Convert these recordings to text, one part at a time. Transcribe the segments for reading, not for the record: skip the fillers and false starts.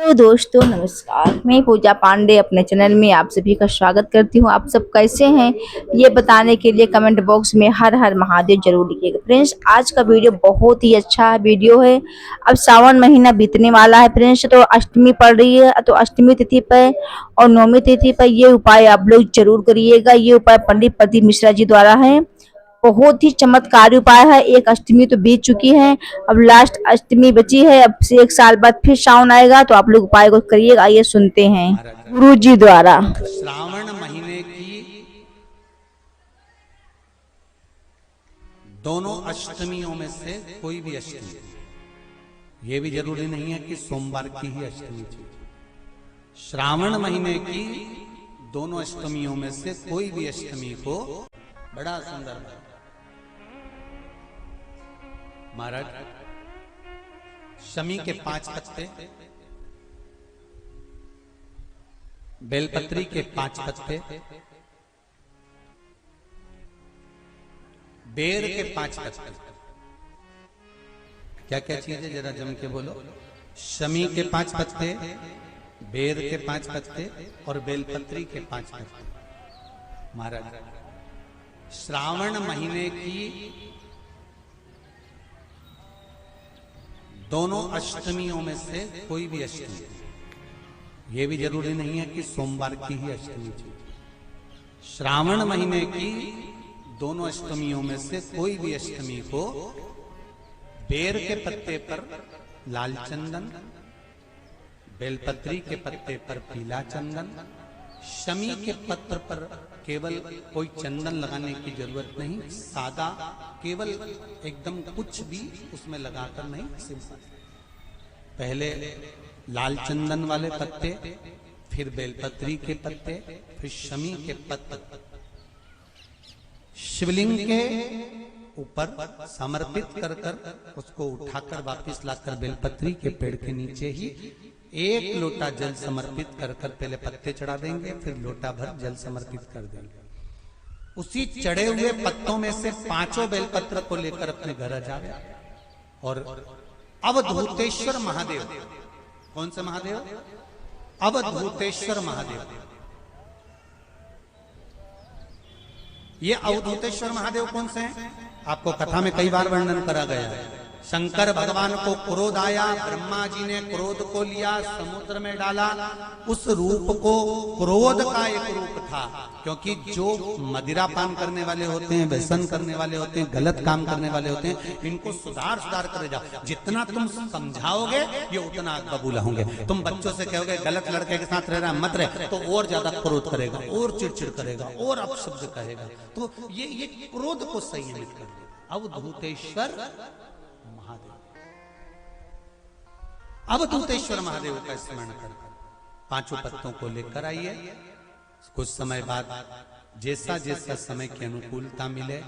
Hello दोस्तों, नमस्कार। मैं पूजा पांडे अपने चैनल में आप सभी का स्वागत करती हूँ। आप सब कैसे हैं ये बताने के लिए कमेंट बॉक्स में हर हर महादेव जरूर लिखिएगा। फ्रेंड्स, आज का वीडियो बहुत ही अच्छा वीडियो है। अब सावन महीना बीतने वाला है फ्रेंड्स, तो अष्टमी पड़ रही है। तो अष्टमी तिथि पर और नवमी तिथि पर ये उपाय आप लोग जरूर करिएगा। ये उपाय पंडित प्रदीप मिश्रा जी द्वारा है। बहुत ही चमत्कारी उपाय है। एक अष्टमी तो बीत चुकी है, अब लास्ट अष्टमी बची है। अब से एक साल बाद फिर सावन आएगा, तो आप लोग उपाय को करिएगा। आइए सुनते हैं गुरु जी द्वारा। श्रावण महीने की दोनों अष्टमियों में से कोई भी अष्टमी, ये भी जरूरी नहीं है कि सोमवार की ही अष्टमी थी। श्रावण महीने की दोनों अष्टमियों में से कोई भी अष्टमी को बड़ा सुंदर महाराज शमी के 5 पत्ते, बेलपत्री के 5 पत्ते, बेर के 5 पत्ते। क्या क्या चीज है जरा जम के बोलो। शमी के 5 पत्ते, बेर के 5 पत्ते और बेलपत्री के 5 पत्ते। महाराज श्रावण महीने की दोनों अष्टमियों में से कोई भी अष्टमी, ये भी जरूरी नहीं है कि सोमवार की ही अष्टमी थी। श्रावण महीने की दोनों अष्टमियों में से कोई भी अष्टमी को बेर के पत्ते पर लाल चंदन, बेलपत्री के पत्ते पर पीला चंदन, शमी के पत्र पर केवल कोई चंदन लगाने की जरूरत नहीं, सादा केवल एकदम कुछ भी उसमें लगाकर नहीं, सिंपल। पहले लाल चंदन वाले पत्ते, फिर बेलपत्री के पत्ते, फिर शमी के पत्ते शिवलिंग के ऊपर समर्पित कर कर उसको उठाकर वापस लाकर बेलपत्री के पेड़ के नीचे ही 1 लोटा जल समर्पित कर कर पहले पत्ते चढ़ा देंगे, फिर लोटा भर जल समर्पित कर देंगे। उसी चढ़े हुए पत्तों में से 5 बेलपत्र को लेकर अपने घर आ जाए और अवधूतेश्वर महादेव, कौन से महादेव? अवधूतेश्वर महादेव। ये अवधूतेश्वर महादेव कौन से हैं? आपको कथा में कई बार वर्णन करा गया है। शंकर भगवान को क्रोध आया, ब्रह्मा जी ने क्रोध को लिया, समुद्र में डाला। उस रूप को क्रोध का एक रूप था, क्योंकि जो मदिरा पान करने वाले होते हैं, व्यसन करने वाले होते हैं, गलत काम करने वाले होते हैं, इनको सुधार करे जाओ। जितना तुम समझाओगे ये उतना बबूला होंगे। तुम बच्चों से कहोगे गलत लड़के के साथ रह रहा मत रहे, तो और ज्यादा क्रोध करेगा, और चिड़चिड़ करेगा, और अपशब्द कहेगा। तो ये क्रोध को संयमित कर दे। अवधूतेश्वर महादेव, अवधूतेश्वर महादेव का स्मरण कर 5 पत्तों को लेकर आइए। कुछ समय बाद जैसा जैसा समय की अनुकूलता मिले,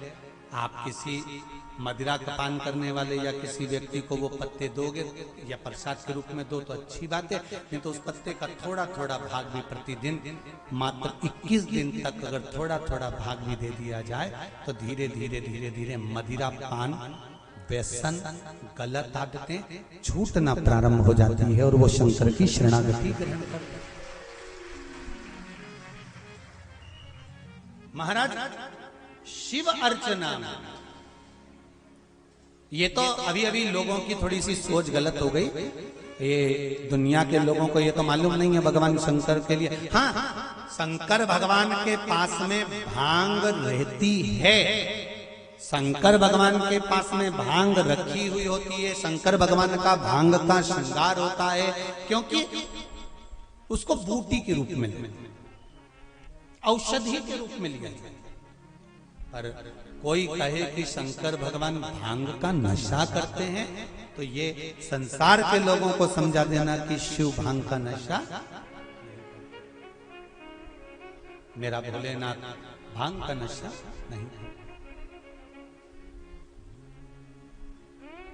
आप किसी मदिरा का पान करने वाले या किसी व्यक्ति को वो पत्ते दोगे या प्रसाद के रूप में दो तो अच्छी बात है, नहीं तो उस पत्ते का थोड़ा थोड़ा भाग भी प्रतिदिन मात्र 21 दिन तक अगर थोड़ा थोड़ा भाग भी दे दिया जाए तो धीरे धीरे धीरे धीरे मदिरा पान, व्यसन, गलत आदतें छूटना प्रारंभ हो जाती है और वो शंकर की शरणागति ग्रहण करते हैं। महाराज शिव अर्चना, ये तो अभी अभी लोगों की थोड़ी सी सोच गलत हो गई। ये दुनिया के लोगों को ये तो मालूम नहीं है भगवान शंकर के लिए। हाँ, शंकर भगवान के पास में भांग रहती है, शंकर भगवान के पास में भांग रखी हुई होती है। शंकर भगवान का भांग का श्रृंगार होता है, क्योंकि उसको बूटी के रूप में, औषधि के रूप में लिया जाए। पर कोई कहे कि शंकर भगवान भांग का नशा करते हैं, तो ये संसार के लोगों को समझा देना कि शिव भांग का नशा, मेरा भोलेनाथ भांग का नशा नहीं है।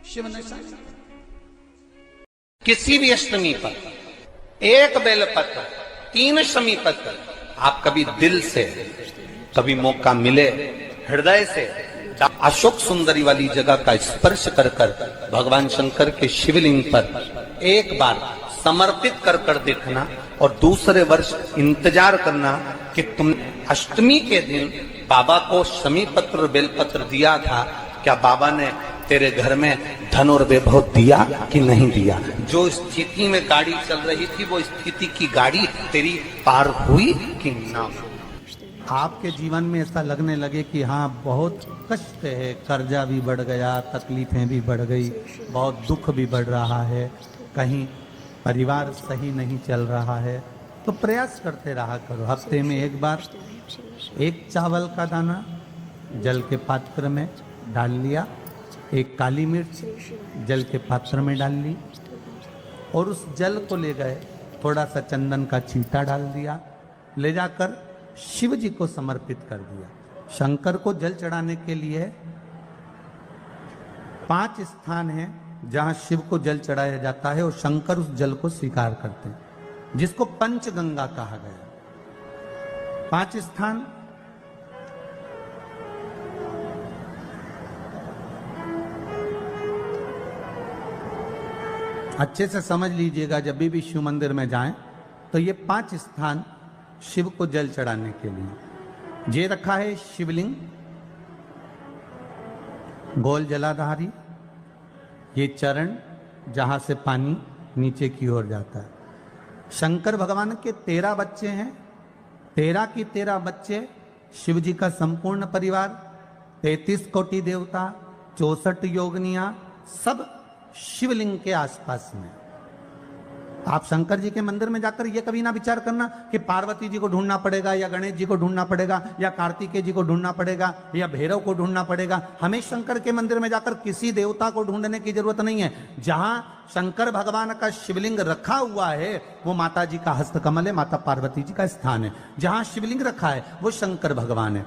शिव नशा किसी भी अष्टमी पर 1 बेलपत्र, 3 शमी पत्र, आप कभी दिल से, कभी मौका मिले हृदय से अशोक सुंदरी वाली जगह का स्पर्श कर कर भगवान शंकर के शिवलिंग पर एक बार समर्पित कर कर देखना और दूसरे वर्ष इंतजार करना कि तुम अष्टमी के दिन बाबा को शमी पत्र बेलपत्र दिया था, क्या बाबा ने तेरे घर में धन और वैभव दिया कि नहीं दिया। जो स्थिति में गाड़ी चल रही थी वो स्थिति की गाड़ी तेरी पार हुई कि ना। आपके जीवन में ऐसा लगने लगे कि हाँ बहुत कष्ट है, कर्जा भी बढ़ गया, तकलीफें भी बढ़ गई, बहुत दुख भी बढ़ रहा है, कहीं परिवार सही नहीं चल रहा है, तो प्रयास करते रहा करो। हफ्ते में एक बार एक चावल का दाना जल के पात्र में डाल लिया, एक काली मिर्च जल के पात्र में डाल ली और उस जल को ले गए, थोड़ा सा चंदन का छींटा डाल दिया, ले जाकर शिव जी को समर्पित कर दिया। शंकर को जल चढ़ाने के लिए 5 स्थान हैं जहां शिव को जल चढ़ाया जाता है और शंकर उस जल को स्वीकार करते हैं, जिसको पंचगंगा कहा गया। 5 स्थान अच्छे से समझ लीजिएगा, जब भी शिव मंदिर में जाएं तो ये 5 स्थान शिव को जल चढ़ाने के लिए ये रखा है। शिवलिंग, गोल जलाधारी, ये चरण जहां से पानी नीचे की ओर जाता है। शंकर भगवान के 13 बच्चे हैं, 13 की 13 बच्चे, शिव जी का संपूर्ण परिवार, 33 कोटि देवता, 64 योगनियां, सब शिवलिंग के आसपास में। आप शंकर जी के मंदिर में जाकर ये कभी ना विचार करना कि पार्वती जी को ढूंढना पड़ेगा या गणेश जी को ढूंढना पड़ेगा या कार्तिकेय जी को ढूंढना पड़ेगा या भैरव को ढूंढना पड़ेगा। हमें शंकर के मंदिर में जाकर किसी देवता को ढूंढने की जरूरत नहीं है। जहां शंकर भगवान का शिवलिंग रखा हुआ है वो माता जी का हस्तकमल है, माता पार्वती जी का स्थान है। जहां शिवलिंग रखा है वो शंकर भगवान है।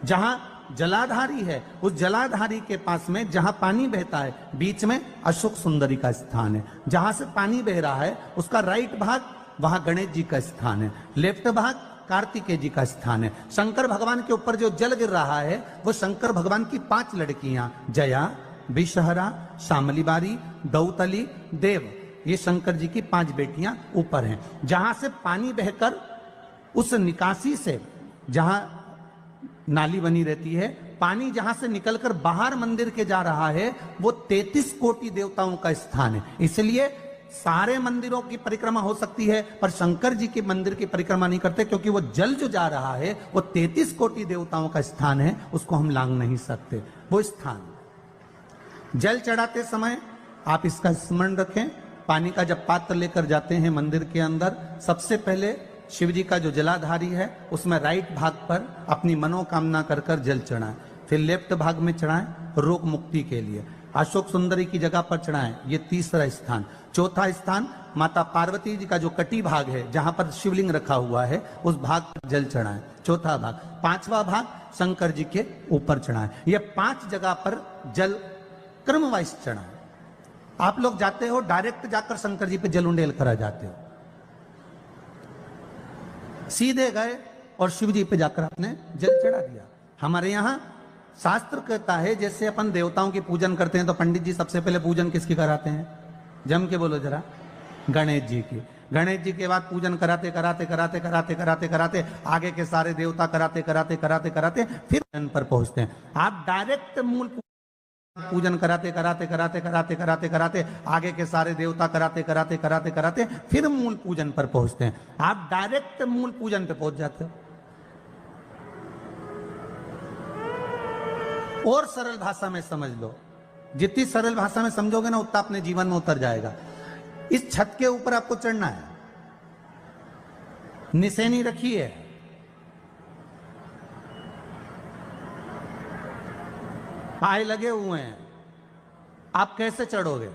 जहां जलाधारी है उस जलाधारी के पास में जहां पानी बहता है बीच में अशोक सुंदरी का स्थान है। जहां से पानी बह रहा है उसका राइट भाग वहां गणेश जी का स्थान है, लेफ्ट भाग कार्तिकेय जी का स्थान है। शंकर भगवान के ऊपर जो जल गिर रहा है वो शंकर भगवान की 5 लड़कियां जया, विषहरा, शामलीबारी, दौतली, देव, ये शंकर जी की 5 बेटियां ऊपर हैं। जहां से पानी बहकर उस निकासी से, जहां नाली बनी रहती है, पानी जहां से निकलकर बाहर मंदिर के जा रहा है वो 33 कोटि देवताओं का स्थान है। इसलिए सारे मंदिरों की परिक्रमा हो सकती है पर शंकर जी के मंदिर की परिक्रमा नहीं करते, क्योंकि वो जल जो जा रहा है वो 33 कोटि देवताओं का स्थान है, उसको हम लांग नहीं सकते। वो स्थान जल चढ़ाते समय आप इसका स्मरण रखें। पानी का जब पात्र लेकर जाते हैं मंदिर के अंदर, सबसे पहले शिव जी का जो जलाधारी है उसमें राइट भाग पर अपनी मनोकामना कर कर जल चढ़ाएं, फिर लेफ्ट भाग में चढ़ाएं रोग मुक्ति के लिए। अशोक सुंदरी की जगह पर चढ़ाएं, ये तीसरा स्थान। चौथा स्थान माता पार्वती जी का जो कटी भाग है जहां पर शिवलिंग रखा हुआ है उस भाग पर जल चढ़ाएं, चौथा भाग। 5वां भाग शंकर जी के ऊपर चढ़ाएं। ये 5 जगह पर जल क्रम वाइज चढ़ाएं। आप लोग जाते हो डायरेक्ट जाकर शंकर जी पे जल उंडेल करा जाते हो, सीधे गए और शिव जी पे जाकर आपने जल चढ़ा दिया। हमारे यहाँ शास्त्र कहता है जैसे अपन देवताओं की पूजन करते हैं तो पंडित जी सबसे पहले पूजन किसकी कराते हैं? जम के बोलो जरा, गणेश जी की। गणेश जी के बाद पूजन कराते कराते कराते कराते कराते कराते आगे के सारे देवता कराते कराते कराते कराते फिर जन पर पहुंचते हैं। आप डायरेक्ट मूल पूजन कराते कराते कराते कराते कराते कराते आगे के सारे देवता कराते कराते कराते कराते फिर मूल पूजन पर पहुंचते हैं। आप डायरेक्ट मूल पूजन पे पहुंच जाते हो। और सरल भाषा में समझ लो, जितनी सरल भाषा में समझोगे ना उतना अपने जीवन में उतर जाएगा। इस छत के ऊपर आपको चढ़ना है, निशानी रखी है, पाए लगे हुए हैं, आप कैसे चढ़ोगे?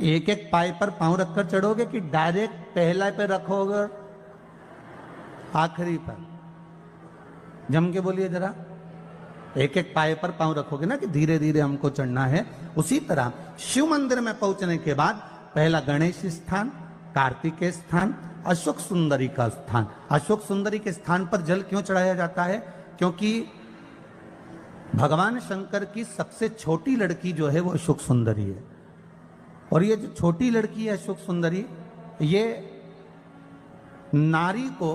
एक एक पाए पर पांव रखकर चढ़ोगे कि डायरेक्ट पहला पे रखोगे आखिरी पर? जम के बोलिए जरा, एक एक पाए पर पांव रखोगे ना कि धीरे धीरे हमको चढ़ना है। उसी तरह शिव मंदिर में पहुंचने के बाद पहला गणेश स्थान, कार्तिकेय स्थान, अशोक सुंदरी का स्थान। अशोक सुंदरी के स्थान पर जल क्यों चढ़ाया जाता है? क्योंकि भगवान शंकर की सबसे छोटी लड़की जो है वो अशोक सुंदरी है। और ये जो छोटी लड़की है अशोक सुंदरी, ये नारी को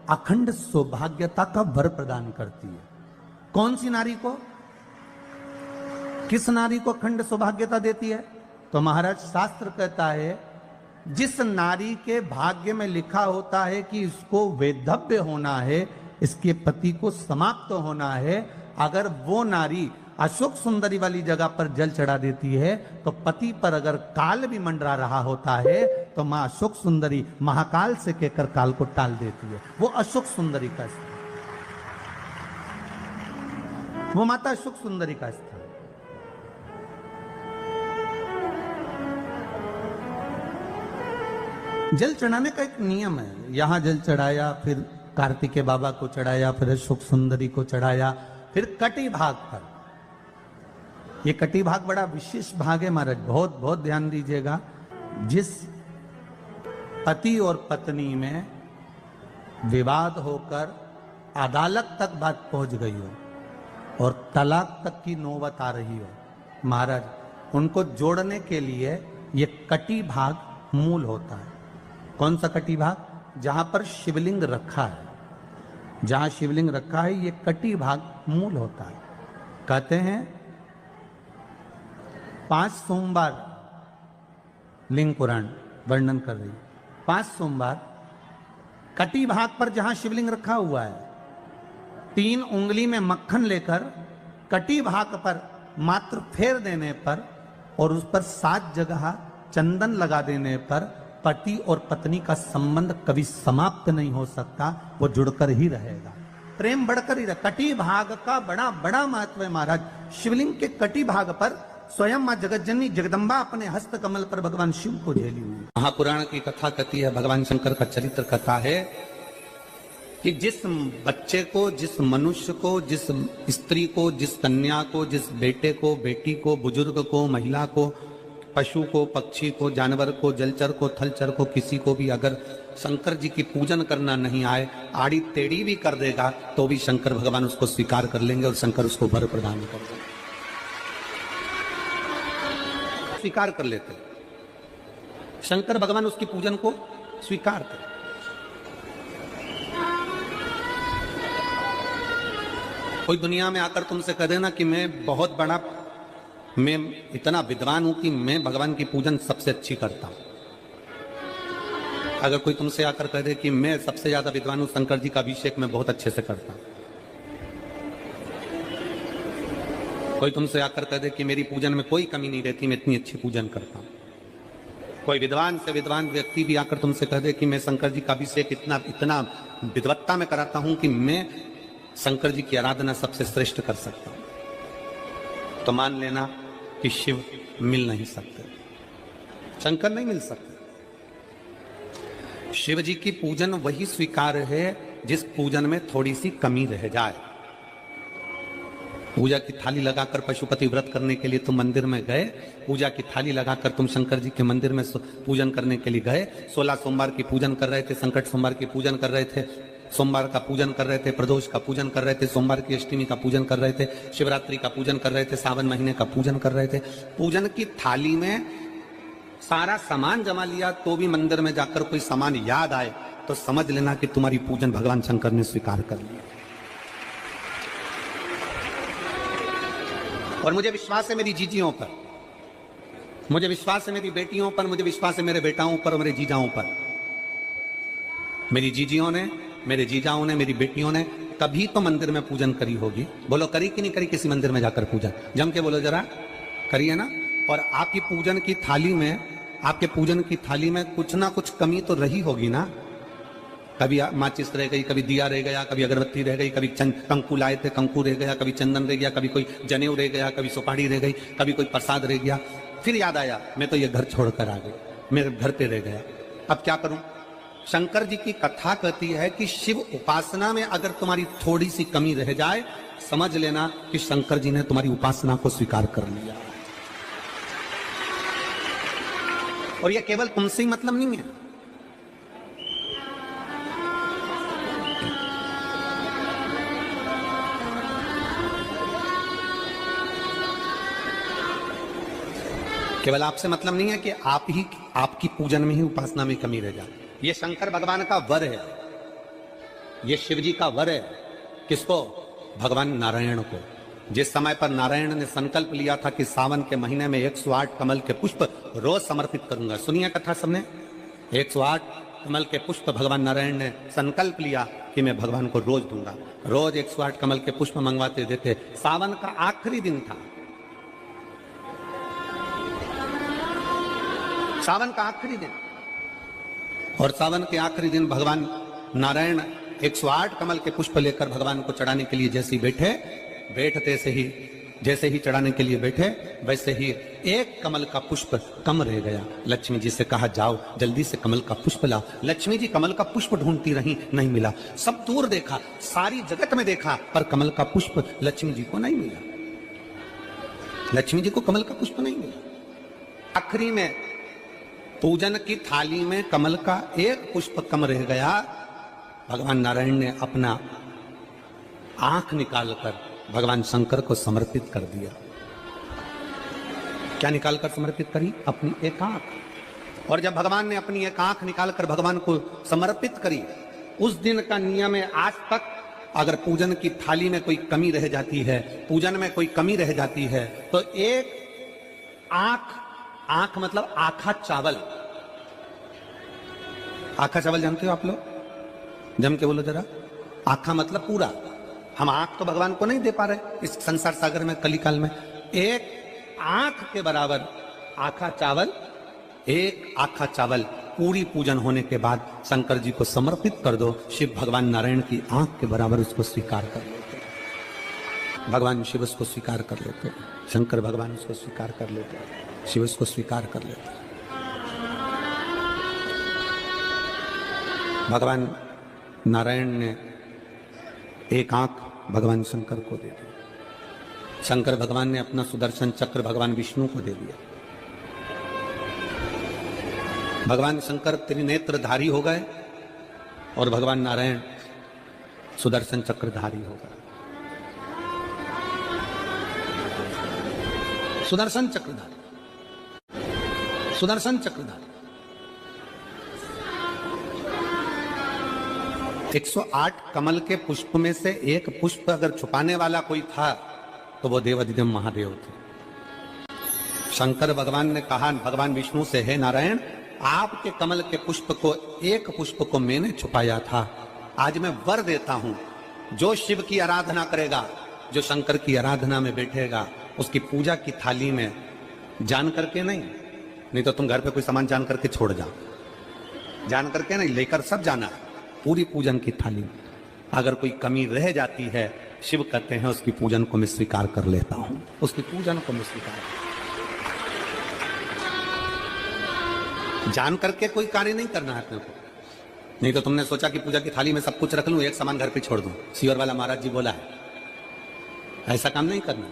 अखंड सौभाग्यता का वर प्रदान करती है। कौन सी नारी को? किस नारी को अखंड सौभाग्यता देती है? तो महाराज शास्त्र कहता है जिस नारी के भाग्य में लिखा होता है कि इसको वैधव्य होना है, इसके पति को समाप्त होना है, अगर वो नारी अशोक सुंदरी वाली जगह पर जल चढ़ा देती है तो पति पर अगर काल भी मंडरा रहा होता है तो मां अशोक सुंदरी महाकाल से कहकर काल को टाल देती है। वो अशोक सुंदरी का स्थान, वो माता अशोक सुंदरी का स्थान। जल चढ़ाने का एक नियम है। यहां जल चढ़ाया, फिर कार्तिकेय बाबा को चढ़ाया, फिर अशोक सुंदरी को चढ़ाया, फिर कटी भाग पर। ये कटी भाग बड़ा विशेष भाग है महाराज, बहुत बहुत ध्यान दीजिएगा। जिस पति और पत्नी में विवाद होकर अदालत तक बात पहुंच गई हो और तलाक तक की नौबत आ रही हो, महाराज उनको जोड़ने के लिए ये कटी भाग मूल होता है। कौन सा कटी भाग? जहां पर शिवलिंग रखा है, जहां शिवलिंग रखा है ये कटी भाग मूल होता है। कहते हैं 5 सोमवार, लिंग पुराण वर्णन कर रही, 5 सोमवार कटी भाग पर जहां शिवलिंग रखा हुआ है, 3 उंगली में मक्खन लेकर कटी भाग पर मात्र फेर देने पर और उस पर 7 जगह चंदन लगा देने पर पति और पत्नी का संबंध कभी समाप्त नहीं हो सकता, वो जुड़कर ही रहेगा, प्रेम बढ़कर ही रहेगा। कटी भाग का बड़ा बड़ा महत्व है महाराज। शिवलिंग के कटी भाग पर स्वयं मां जगतजननी जगदम्बा अपने हस्त कमल पर भगवान शिव को झेली हुई। महापुराण की कथा कहती है, भगवान शंकर का चरित्र कथा है कि जिस बच्चे को, जिस मनुष्य को, जिस स्त्री को, जिस कन्या को, जिस बेटे को, बेटी को, बुजुर्ग को, महिला को, पशु को, पक्षी को, जानवर को, जलचर को, थलचर को, किसी को भी अगर शंकर जी की पूजन करना नहीं आए, आड़ी टेढ़ी भी कर देगा तो भी शंकर भगवान उसको स्वीकार कर लेंगे और शंकर उसको वर प्रदान कर देंगे, स्वीकार कर लेते। शंकर भगवान उसकी पूजन को स्वीकार कर। कोई दुनिया में आकर तुमसे कह देना कि मैं इतना विद्वान हूं कि मैं भगवान की पूजन सबसे अच्छी करता हूं। अगर कोई तुमसे आकर कह दे कि मैं सबसे ज्यादा विद्वान हूं, शंकर जी का अभिषेक मैं बहुत अच्छे से करता हूं। कोई तुमसे आकर कह दे कि मेरी पूजन में कोई कमी नहीं रहती, मैं इतनी अच्छी पूजन करता हूं। कोई विद्वान से विद्वान व्यक्ति भी आकर तुमसे कह दे कि मैं शंकर जी का अभिषेक इतना विद्वत्ता में कराता हूं कि मैं शंकर जी की आराधना सबसे श्रेष्ठ कर सकता हूं, तो मान लेना कि शिव मिल नहीं सकते, शंकर नहीं मिल सकते। शिव जी की पूजन वही स्वीकार है जिस पूजन में थोड़ी सी कमी रह जाए। पूजा की थाली लगाकर पशुपति व्रत करने के लिए तुम मंदिर में गए, पूजा की थाली लगाकर तुम शंकर जी के मंदिर में पूजन करने के लिए गए, 16 सोमवार की पूजन कर रहे थे, संकट सोमवार की पूजन कर रहे थे, सोमवार का पूजन कर रहे थे, प्रदोष का पूजन कर रहे थे, सोमवार की अष्टमी का पूजन कर रहे थे, शिवरात्रि का पूजन कर रहे थे, सावन महीने का पूजन कर रहे थे। पूजन की थाली में सारा सामान जमा लिया तो भी मंदिर में जाकर कोई सामान याद आए तो समझ लेना कि तुम्हारी पूजन भगवान शंकर ने स्वीकार कर लिया। और मुझे विश्वास है मेरी जीजियों पर, मुझे विश्वास है मेरी बेटियों पर, मुझे विश्वास है मेरे बेटाओं पर और मेरे जीजाओं पर। मेरी जीजियों ने, मेरे जीजाओं ने, मेरी बेटियों ने कभी तो मंदिर में पूजन करी होगी। बोलो करी कि नहीं करी किसी मंदिर में जाकर पूजन? जम के बोलो जरा, करी है ना? और आपकी पूजन की थाली में, आपके पूजन की थाली में कुछ ना कुछ कमी तो रही होगी ना। कभी माचिस रह गई, कभी दिया रह गया, कभी अगरबत्ती रह गई, कभी कंकु लाए थे कंकु रह गया, कभी चंदन रह गया, कभी कोई जनेऊ रह गया, कभी सुपाड़ी रह गई, कभी कोई प्रसाद रह गया। फिर याद आया मैं तो ये घर छोड़कर आ गई, मेरे घर पे रह गया, अब क्या करूं? शंकर जी की कथा कहती है कि शिव उपासना में अगर तुम्हारी थोड़ी सी कमी रह जाए, समझ लेना कि शंकर जी ने तुम्हारी उपासना को स्वीकार कर लिया। और यह केवल तुमसे ही मतलब नहीं है, केवल आपसे मतलब नहीं है कि आप ही आपकी पूजन में ही उपासना में कमी रह जाए। ये शंकर भगवान का वर है, ये शिव जी का वर है। किसको? भगवान नारायण को। जिस समय पर नारायण ने संकल्प लिया था कि सावन के महीने में 108 कमल के पुष्प रोज समर्पित करूंगा। सुनिए कथा सबने, 108 कमल के पुष्प भगवान नारायण ने संकल्प लिया कि मैं भगवान को रोज दूंगा। रोज 108 कमल के पुष्प मंगवाते देते। सावन का आखिरी दिन था, सावन का आखिरी दिन, और सावन के आखिरी दिन भगवान नारायण 108 कमल के पुष्प लेकर भगवान को चढ़ाने के लिए जैसे ही बैठते से ही जैसे ही चढ़ाने के लिए बैठे वैसे ही एक कमल का पुष्प कम रह गया। लक्ष्मी जी से कहा जाओ जल्दी से कमल का पुष्प लाओ। लक्ष्मी जी कमल का पुष्प ढूंढती रही, नहीं मिला। सब दूर देखा, सारी जगत में देखा, पर कमल का पुष्प लक्ष्मी जी को नहीं मिला। लक्ष्मी जी को कमल का पुष्प नहीं मिला। आखिरी में पूजन की थाली में कमल का एक पुष्प कम रह गया। भगवान नारायण ने अपना आंख निकालकर भगवान शंकर को समर्पित कर दिया। क्या निकालकर समर्पित करी? अपनी एक आंख। और जब भगवान ने अपनी एक आंख निकालकर भगवान को समर्पित करी, उस दिन का नियम है आज तक अगर पूजन की थाली में कोई कमी रह जाती है, पूजन में कोई कमी रह जाती है, तो एक आंख मतलब आखा चावल। आखा चावल जानते हो आप लोग? जम के बोलो जरा। आखा मतलब पूरा। हम आंख तो भगवान को नहीं दे पा रहे इस संसार सागर में, कलिकाल में। एक आंख के बराबर आखा चावल, एक आखा चावल पूरी पूजन होने के बाद शंकर जी को समर्पित कर दो। शिव भगवान नारायण की आंख के बराबर उसको स्वीकार कर लेते, भगवान शिव उसको स्वीकार कर लेते, शंकर भगवान उसको स्वीकार कर लेते, शिव उसको स्वीकार कर लेते। भगवान नारायण ने एक आंख भगवान शंकर को दे दी। शंकर भगवान ने अपना सुदर्शन चक्र भगवान विष्णु को दे दिया। भगवान शंकर त्रिनेत्रधारी हो गए और भगवान नारायण सुदर्शन चक्रधारी हो गए। सुदर्शन चक्रधारी, सुदर्शन चक्रधारी। 108 कमल के पुष्प में से एक पुष्प अगर छुपाने वाला कोई था तो वो देवाधिदेव महादेव थे। शंकर भगवान ने कहा भगवान विष्णु से, हे नारायण, आपके कमल के पुष्प को, एक पुष्प को मैंने छुपाया था। आज मैं वर देता हूं, जो शिव की आराधना करेगा, जो शंकर की आराधना में बैठेगा, उसकी पूजा की थाली में जान करके नहीं तो तुम घर पे कोई सामान जान करके छोड़ जाओ, जान करके नहीं, लेकर सब जाना। पूरी पूजन की थाली में अगर कोई कमी रह जाती है, शिव कहते हैं उसकी पूजन को मैं स्वीकार कर लेता हूं, उसकी पूजन को मैं स्वीकार। जान करके कोई कार्य नहीं करना है अपने को। नहीं तो तुमने सोचा कि पूजा की थाली में सब कुछ रख लूं, एक सामान घर पे छोड़ दूं। सीवर वाला महाराज जी बोला है, ऐसा काम नहीं करना।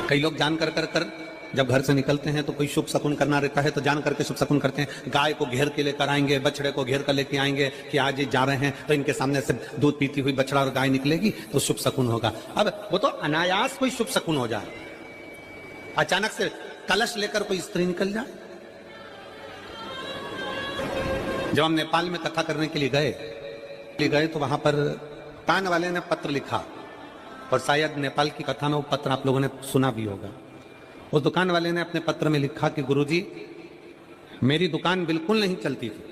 कई लोग जान कर जब घर से निकलते हैं तो कोई शुभ शकुन करना रहता है तो जान करके शुभ शकुन करते हैं। गाय को घेर के लेकर आएंगे, बछड़े को घेर कर लेके आएंगे कि आज ये जा रहे हैं तो इनके सामने से दूध पीती हुई बछड़ा और गाय निकलेगी तो शुभ शकुन होगा। अब वो तो अनायास कोई शुभ शकुन हो जाए। अचानक से कलश लेकर कोई स्त्री निकल जाए। जब हम नेपाल में कथा करने के लिए गए तो वहां पर कान वाले ने पत्र लिखा, और शायद नेपाल की कथा में वो पत्र आप लोगों ने सुना भी होगा। उस दुकान वाले ने अपने पत्र में लिखा कि गुरुजी, मेरी दुकान बिल्कुल नहीं चलती थी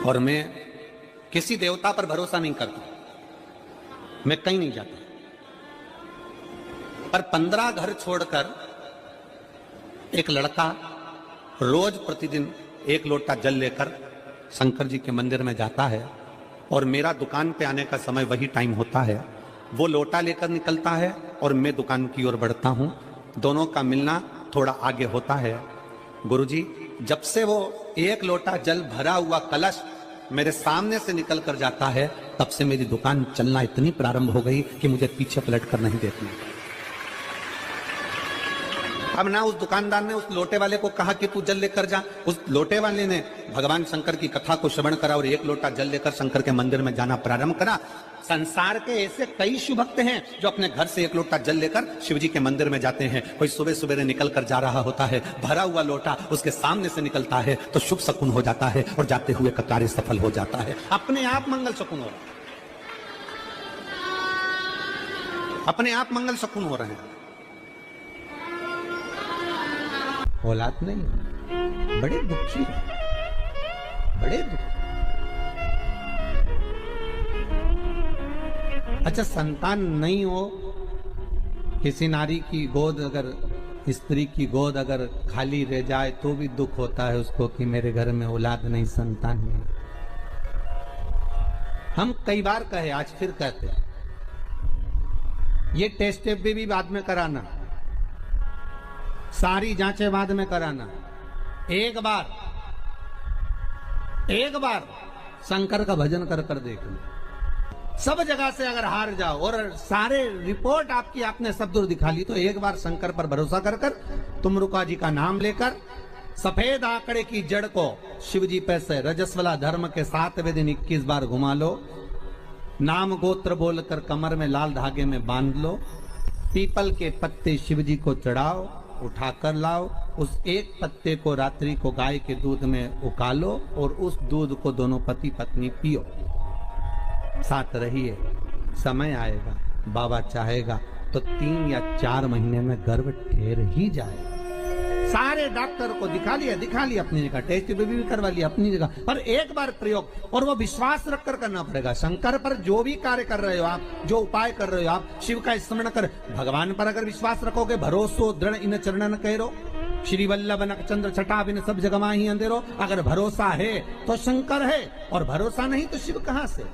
और मैं किसी देवता पर भरोसा नहीं करता, मैं कहीं नहीं जाता, पर 15 घर छोड़कर एक लड़का रोज प्रतिदिन 1 लोटा जल लेकर शंकर जी के मंदिर में जाता है और मेरा दुकान पे आने का समय वही टाइम होता है। वो लोटा लेकर निकलता है और मैं दुकान की ओर बढ़ता हूं, दोनों का मिलना थोड़ा आगे होता है। गुरुजी, जब से वो 1 लोटा जल भरा हुआ कलश मेरे सामने से निकल कर जाता है, तब से मेरी दुकान चलना इतनी प्रारंभ हो गई कि मुझे पीछे पलट कर नहीं देखना। अब ना उस दुकानदार ने उस लोटे वाले को कहा कि तू जल लेकर जा, उस लोटे वाले ने भगवान शंकर की कथा को श्रवण करा और एक लोटा जल लेकर शंकर के मंदिर में जाना प्रारंभ करा। संसार के ऐसे कई शिव भक्त हैं जो अपने घर से एक लोटा जल लेकर शिव जी के मंदिर में जाते हैं। कोई सुबह सुबह निकल कर जा रहा होता है, भरा हुआ लोटा उसके सामने से निकलता है तो शुभ शकुन हो जाता है और जाते हुए का कार्य सफल हो जाता है। अपने आप मंगल शकुन हो रहा है, अपने आप मंगल शकुन हो रहे हैं। औलाद नहीं, बड़े दुखी, बड़े दुखी। अच्छा, संतान नहीं हो, किसी नारी की गोद अगर, स्त्री की गोद अगर खाली रह जाए तो भी दुख होता है उसको कि मेरे घर में औलाद नहीं, संतान नहीं। हम कई बार कहे, आज फिर कहते हैं, ये टेस्ट भी बाद में कराना, सारी जांचें बाद में कराना। एक बार शंकर का भजन कर कर देख लो। सब जगह से अगर हार जाओ और सारे रिपोर्ट आपकी आपने सब दूर दिखा ली तो एक बार शंकर पर भरोसा कर कर तुमरुका जी का नाम लेकर सफेद आंकड़े की जड़ को शिव जी पे से रजस्वला धर्म के 7वें दिन 21 बार घुमा लो। नाम गोत्र बोलकर कमर में लाल धागे में बांध लो। पीपल के पत्ते शिव जी को चढ़ाओ, उठाकर लाओ। उस एक पत्ते को रात्रि को गाय के दूध में उकालो और उस दूध को दोनों पति पत्नी पियो। साथ रहिए, समय आएगा, बाबा चाहेगा तो 3 या 4 महीने में गर्भ ठहर ही जाएगा। सारे डॉक्टर को दिखा लिया अपनी जगह, टेस्ट भी करवा लिया अपनी जगह, पर एक बार प्रयोग, और वो विश्वास रखकर करना पड़ेगा। शंकर पर जो भी कार्य कर रहे हो आप, जो उपाय कर रहे हो आप, शिव का स्मरण कर, भगवान पर अगर विश्वास रखोगे, भरोसो दृढ़ इन चरणन करो, श्री वल्लभ नखचंद्र छटा बिन सब जगमा ही अंधेरो। अगर भरोसा है तो शंकर है, और भरोसा नहीं तो शिव कहां से।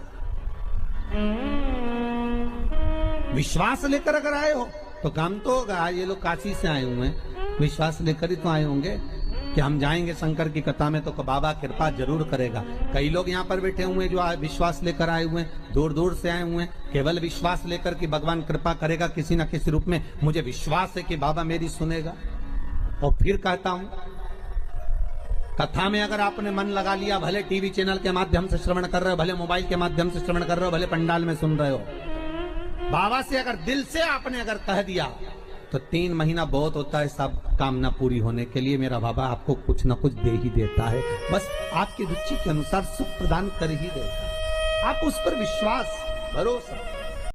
विश्वास लेकर अगर आए हो तो काम तो होगा। ये लोग काशी से आए हुए हैं, विश्वास लेकर ही तो आए होंगे कि हम जाएंगे शंकर की कथा में तो बाबा कृपा जरूर करेगा। कई लोग यहाँ पर बैठे हुए हैं जो विश्वास लेकर आए हुए हैं, दूर दूर से आए हुए हैं, केवल विश्वास लेकर कि भगवान कृपा करेगा किसी न किसी रूप में। मुझे विश्वास है कि बाबा मेरी सुनेगा। और फिर कहता हूं, कथा में अगर आपने मन लगा लिया, भले टीवी चैनल के माध्यम से श्रवण कर रहे हो, भले मोबाइल के माध्यम से श्रवण कर रहे हो, भले पंडाल में सुन रहे हो, बाबा से अगर दिल से आपने अगर कह दिया तो 3 महीना बहुत होता है सब कामना पूरी होने के लिए। मेरा बाबा आपको कुछ न कुछ दे ही देता है, बस आपकी रुचि के अनुसार सुख प्रदान कर ही देता है। आप उस पर विश्वास, भरोसा